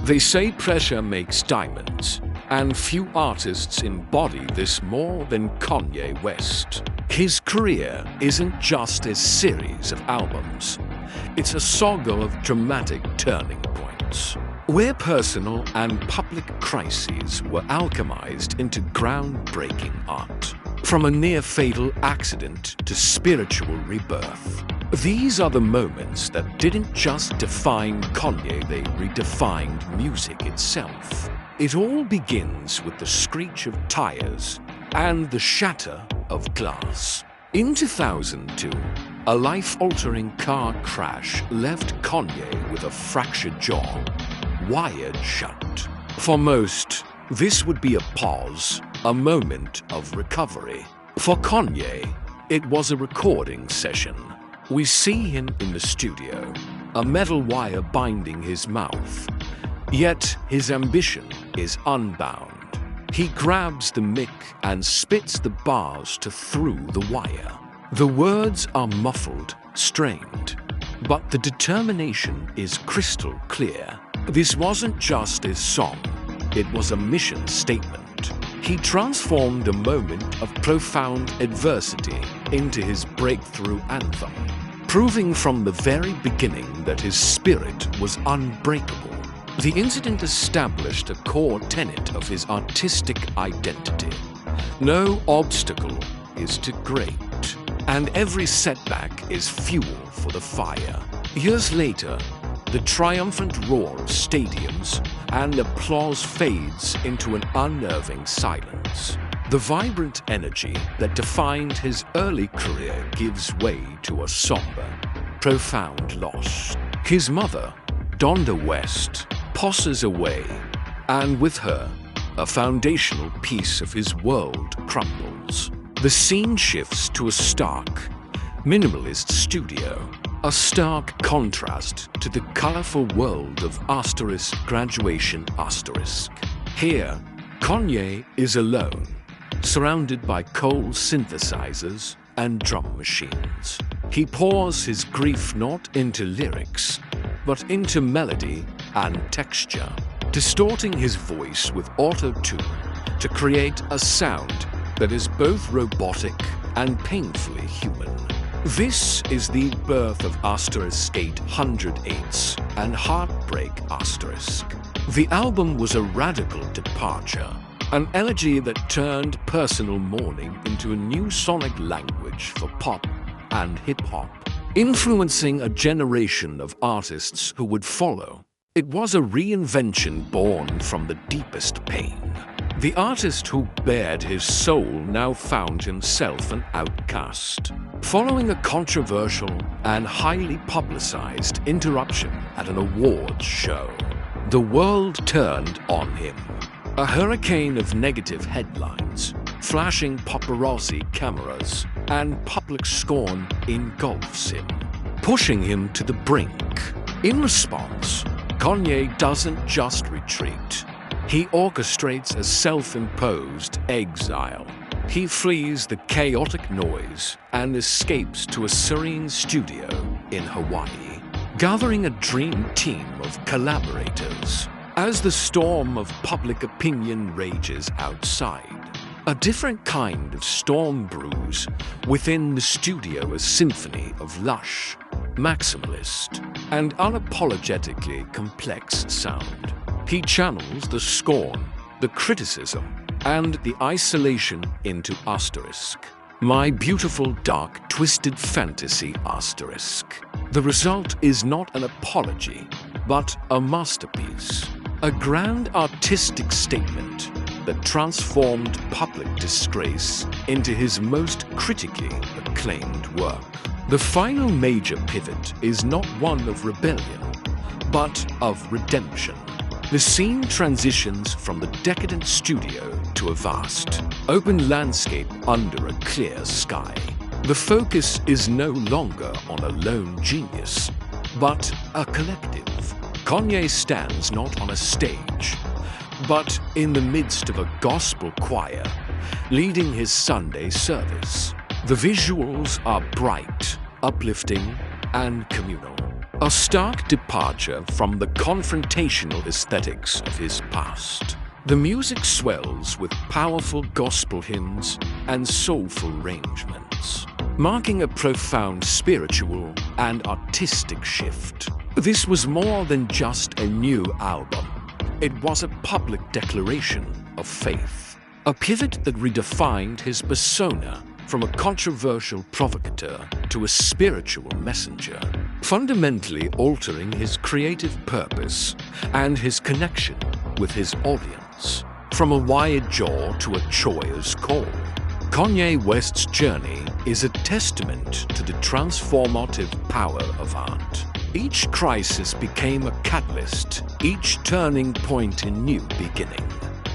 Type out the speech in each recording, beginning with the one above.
They say pressure makes diamonds, and few artists embody this more than Kanye West. His career isn't just a series of albums. It's a saga of dramatic turning points, where personal and public crises were alchemized into groundbreaking art. From a near-fatal accident to spiritual rebirth. These are the moments that didn't just define Kanye, they redefined music itself. It all begins with the screech of tires and the shatter of glass. In 2002, a life-altering car crash left Kanye with a fractured jaw, wired shut. For most, this would be a pause, a moment of recovery. For Kanye, it was a recording session. We see him in the studio, a metal wire binding his mouth. Yet his ambition is unbound. He grabs the mic and spits the bars to through the wire. The words are muffled, strained, but the determination is crystal clear. This wasn't just his song, it was a mission statement. He transformed a moment of profound adversity into his breakthrough anthem, proving from the very beginning that his spirit was unbreakable. The incident established a core tenet of his artistic identity. No obstacle is too great, and every setback is fuel for the fire. Years later, the triumphant roar of stadiums and applause fades into an unnerving silence. The vibrant energy that defined his early career gives way to a somber, profound loss. His mother, Kanye West, passes away, and with her, a foundational piece of his world crumbles. The scene shifts to a stark, minimalist studio, a stark contrast to the colorful world of graduation. Here, Kanye is alone, surrounded by cold synthesizers and drum machines. He pours his grief not into lyrics, but into melody and texture, distorting his voice with auto-tune to create a sound that is both robotic and painfully human. This is the birth of *808's and Heartbreak*. The album was a radical departure, an elegy that turned personal mourning into a new sonic language for pop and hip-hop, influencing a generation of artists who would follow. It was a reinvention born from the deepest pain. The artist who bared his soul now found himself an outcast. Following a controversial and highly publicized interruption at an awards show, the world turned on him. A hurricane of negative headlines, flashing paparazzi cameras, and public scorn engulfs him, pushing him to the brink. In response, Kanye doesn't just retreat. He orchestrates a self-imposed exile. He flees the chaotic noise and escapes to a serene studio in Hawaii, gathering a dream team of collaborators. As the storm of public opinion rages outside, a different kind of storm brews within the studio, a symphony of lush, maximalist, and unapologetically complex sound. He channels the scorn, the criticism, and the isolation into My Beautiful Dark Twisted Fantasy*. The result is not an apology, but a masterpiece. A grand artistic statement that transformed public disgrace into his most critically acclaimed work. The final major pivot is not one of rebellion, but of redemption. The scene transitions from the decadent studio to a vast, open landscape under a clear sky. The focus is no longer on a lone genius, but a collective. Kanye stands not on a stage, but in the midst of a gospel choir, leading his Sunday service. The visuals are bright, uplifting, and communal. A stark departure from the confrontational aesthetics of his past. The music swells with powerful gospel hymns and soulful arrangements, marking a profound spiritual and artistic shift. This was more than just a new album. It was a public declaration of faith, a pivot that redefined his persona from a controversial provocateur to a spiritual messenger, fundamentally altering his creative purpose and his connection with his audience, from a wired jaw to a choir's call. Kanye West's journey is a testament to the transformative power of art. Each crisis became a catalyst, each turning point a new beginning,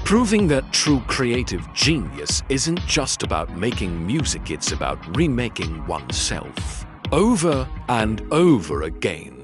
proving that true creative genius isn't just about making music, it's about remaking oneself over and over again.